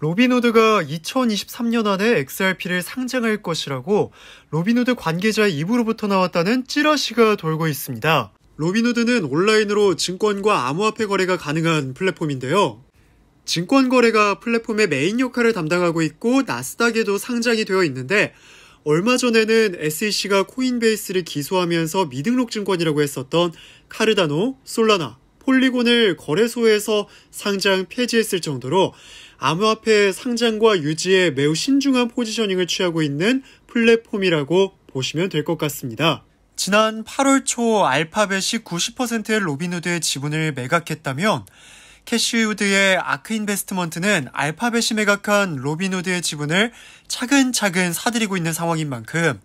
로빈후드가 2023년 안에 XRP를 상장할 것이라고 로빈후드 관계자의 입으로부터 나왔다는 찌라시가 돌고 있습니다. 로빈후드는 온라인으로 증권과 암호화폐 거래가 가능한 플랫폼인데요. 증권 거래가 플랫폼의 메인 역할을 담당하고 있고 나스닥에도 상장이 되어 있는데 얼마 전에는 SEC가 코인베이스를 기소하면서 미등록 증권이라고 했었던 카르다노, 솔라나, 폴리곤을 거래소에서 상장 폐지했을 정도로 암호화폐 상장과 유지에 매우 신중한 포지셔닝을 취하고 있는 플랫폼이라고 보시면 될 것 같습니다. 지난 8월 초 알파벳이 90%의 로빈후드의 지분을 매각했다면 캐시우드의 아크인베스트먼트는 알파벳이 매각한 로빈후드의 지분을 차근차근 사들이고 있는 상황인 만큼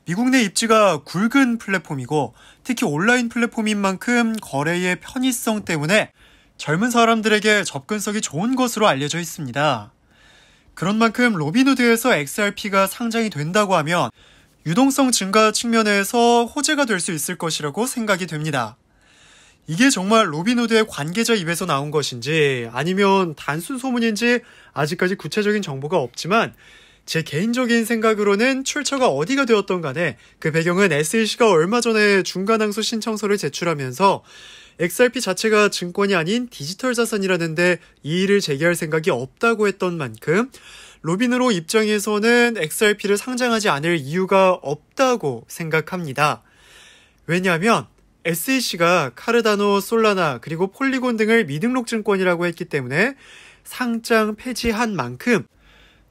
미국 내 입지가 굵은 플랫폼이고 특히 온라인 플랫폼인 만큼 거래의 편의성 때문에 젊은 사람들에게 접근성이 좋은 것으로 알려져 있습니다. 그런 만큼 로빈후드에서 XRP가 상장이 된다고 하면 유동성 증가 측면에서 호재가 될 수 있을 것이라고 생각이 됩니다. 이게 정말 로빈후드의 관계자 입에서 나온 것인지 아니면 단순 소문인지 아직까지 구체적인 정보가 없지만 제 개인적인 생각으로는 출처가 어디가 되었던 간에 그 배경은 SEC가 얼마 전에 중간항소 신청서를 제출하면서 XRP 자체가 증권이 아닌 디지털 자산이라는데 이의를 제기할 생각이 없다고 했던 만큼 로빈후드 입장에서는 XRP를 상장하지 않을 이유가 없다고 생각합니다. 왜냐하면 SEC가 카르다노, 솔라나 그리고 폴리곤 등을 미등록 증권이라고 했기 때문에 상장 폐지한 만큼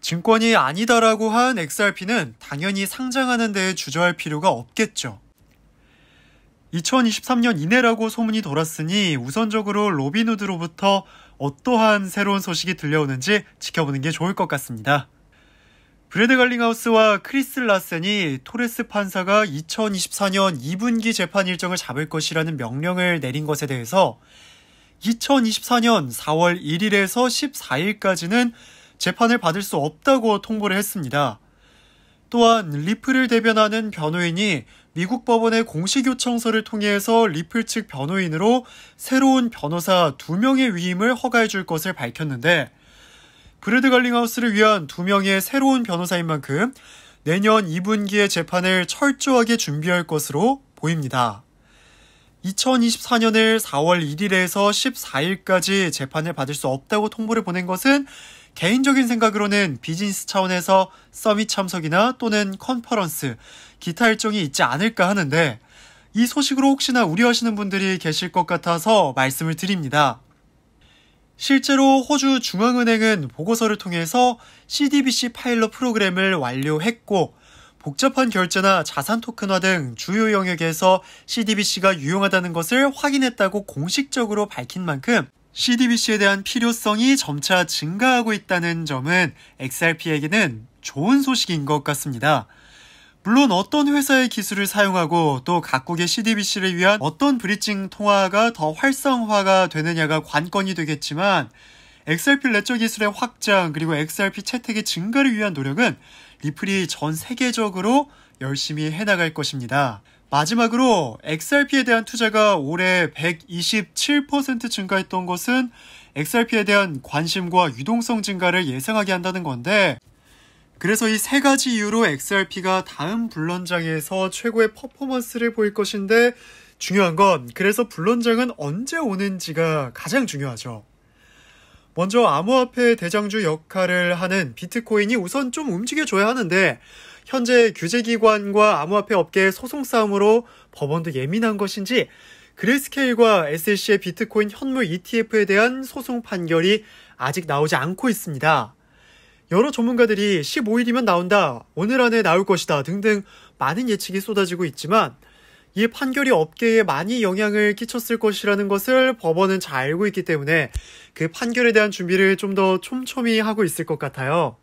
증권이 아니다라고 한 XRP는 당연히 상장하는 데에 주저할 필요가 없겠죠. 2023년 이내라고 소문이 돌았으니 우선적으로 로빈후드로부터 어떠한 새로운 소식이 들려오는지 지켜보는 게 좋을 것 같습니다. 브래드 갈링하우스와 크리스 라센이 토레스 판사가 2024년 2분기 재판 일정을 잡을 것이라는 명령을 내린 것에 대해서 2024년 4월 1일에서 14일까지는 재판을 받을 수 없다고 통보를 했습니다. 또한 리플을 대변하는 변호인이 미국 법원의 공식 요청서를 통해서 리플 측 변호인으로 새로운 변호사 2명의 위임을 허가해 줄 것을 밝혔는데 브래드 갈링하우스를 위한 2명의 새로운 변호사인 만큼 내년 2분기의 재판을 철저하게 준비할 것으로 보입니다. 2024년을 4월 1일에서 14일까지 재판을 받을 수 없다고 통보를 보낸 것은 개인적인 생각으로는 비즈니스 차원에서 서밋 참석이나 또는 컨퍼런스, 기타 일정이 있지 않을까 하는데 이 소식으로 혹시나 우려하시는 분들이 계실 것 같아서 말씀을 드립니다. 실제로 호주 중앙은행은 보고서를 통해서 CDBC 파일럿 프로그램을 완료했고 복잡한 결제나 자산 토큰화 등 주요 영역에서 CDBC가 유용하다는 것을 확인했다고 공식적으로 밝힌 만큼 CDBC에 대한 필요성이 점차 증가하고 있다는 점은 XRP에게는 좋은 소식인 것 같습니다. 물론 어떤 회사의 기술을 사용하고 또 각국의 CDBC를 위한 어떤 브리징 통화가 더 활성화가 되느냐가 관건이 되겠지만 XRP 레저 기술의 확장 그리고 XRP 채택의 증가를 위한 노력은 리플이 전 세계적으로 열심히 해나갈 것입니다. 마지막으로 XRP에 대한 투자가 올해 127% 증가했던 것은 XRP에 대한 관심과 유동성 증가를 예상하게 한다는 건데 그래서 이 세 가지 이유로 XRP가 다음 불런장에서 최고의 퍼포먼스를 보일 것인데 중요한 건 그래서 불런장은 언제 오는지가 가장 중요하죠. 먼저 암호화폐 대장주 역할을 하는 비트코인이 우선 좀 움직여줘야 하는데 현재 규제기관과 암호화폐 업계의 소송 싸움으로 법원도 예민한 것인지 그레이스케일과 SEC의 비트코인 현물 ETF에 대한 소송 판결이 아직 나오지 않고 있습니다. 여러 전문가들이 15일이면 나온다, 오늘 안에 나올 것이다 등등 많은 예측이 쏟아지고 있지만 이 판결이 업계에 많이 영향을 끼쳤을 것이라는 것을 법원은 잘 알고 있기 때문에 그 판결에 대한 준비를 좀 더 촘촘히 하고 있을 것 같아요.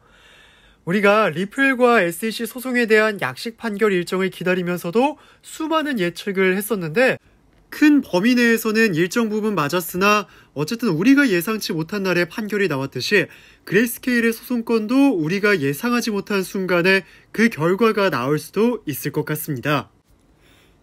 우리가 리플과 SEC 소송에 대한 약식 판결 일정을 기다리면서도 수많은 예측을 했었는데 큰 범위 내에서는 일정 부분 맞았으나 어쨌든 우리가 예상치 못한 날에 판결이 나왔듯이 그레이스케일의 소송건도 우리가 예상하지 못한 순간에 그 결과가 나올 수도 있을 것 같습니다.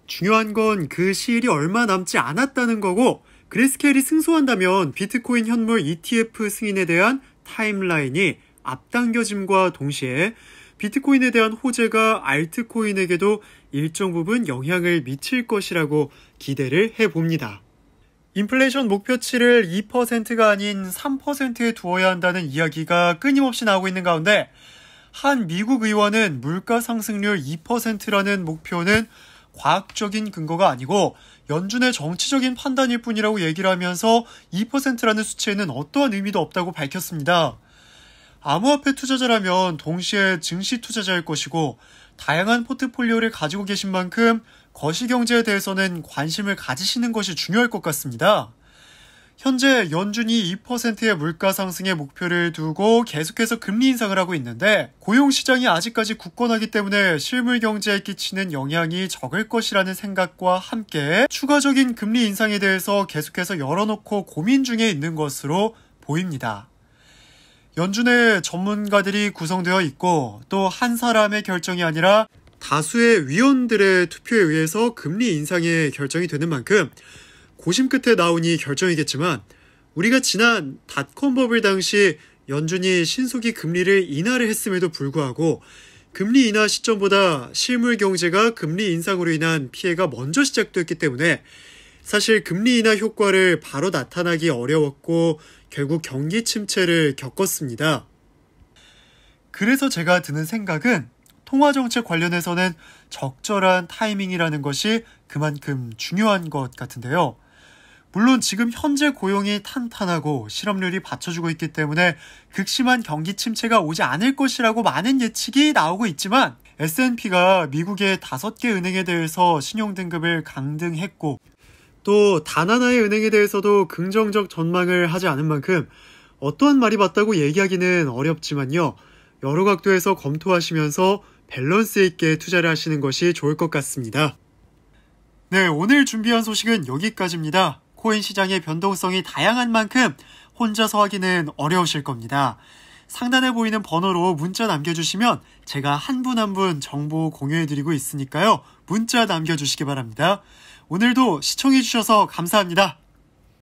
중요한 건 그 시일이 얼마 남지 않았다는 거고 그레이스케일이 승소한다면 비트코인 현물 ETF 승인에 대한 타임라인이 앞당겨짐과 동시에 비트코인에 대한 호재가 알트코인에게도 일정 부분 영향을 미칠 것이라고 기대를 해봅니다. 인플레이션 목표치를 2%가 아닌 3%에 두어야 한다는 이야기가 끊임없이 나오고 있는 가운데 한 미국 의원은 물가 상승률 2%라는 목표는 과학적인 근거가 아니고 연준의 정치적인 판단일 뿐이라고 얘기를 하면서 2%라는 수치에는 어떠한 의미도 없다고 밝혔습니다. 암호화폐 투자자라면 동시에 증시 투자자일 것이고 다양한 포트폴리오를 가지고 계신 만큼 거시경제에 대해서는 관심을 가지시는 것이 중요할 것 같습니다. 현재 연준이 2%의 물가 상승의 목표를 두고 계속해서 금리 인상을 하고 있는데 고용시장이 아직까지 굳건하기 때문에 실물 경제에 끼치는 영향이 적을 것이라는 생각과 함께 추가적인 금리 인상에 대해서 계속해서 열어놓고 고민 중에 있는 것으로 보입니다. 연준의 전문가들이 구성되어 있고 또 한 사람의 결정이 아니라 다수의 위원들의 투표에 의해서 금리 인상의 결정이 되는 만큼 고심 끝에 나온 이 결정이겠지만 우리가 지난 닷컴 버블 당시 연준이 신속히 금리를 인하를 했음에도 불구하고 금리 인하 시점보다 실물 경제가 금리 인상으로 인한 피해가 먼저 시작됐기 때문에 사실 금리 인하 효과를 바로 나타나기 어려웠고 결국 경기 침체를 겪었습니다. 그래서 제가 드는 생각은 통화정책 관련해서는 적절한 타이밍이라는 것이 그만큼 중요한 것 같은데요. 물론 지금 현재 고용이 탄탄하고 실업률이 받쳐주고 있기 때문에 극심한 경기 침체가 오지 않을 것이라고 많은 예측이 나오고 있지만 S&P가 미국의 5개 은행에 대해서 신용등급을 강등했고 또 단 하나의 은행에 대해서도 긍정적 전망을 하지 않은 만큼 어떠한 말이 맞다고 얘기하기는 어렵지만요. 여러 각도에서 검토하시면서 밸런스 있게 투자를 하시는 것이 좋을 것 같습니다. 네, 오늘 준비한 소식은 여기까지입니다. 코인 시장의 변동성이 다양한 만큼 혼자서 하기는 어려우실 겁니다. 상단에 보이는 번호로 문자 남겨주시면 제가 한 분 한 분 정보 공유해드리고 있으니까요. 문자 남겨주시기 바랍니다. 오늘도 시청해주셔서 감사합니다.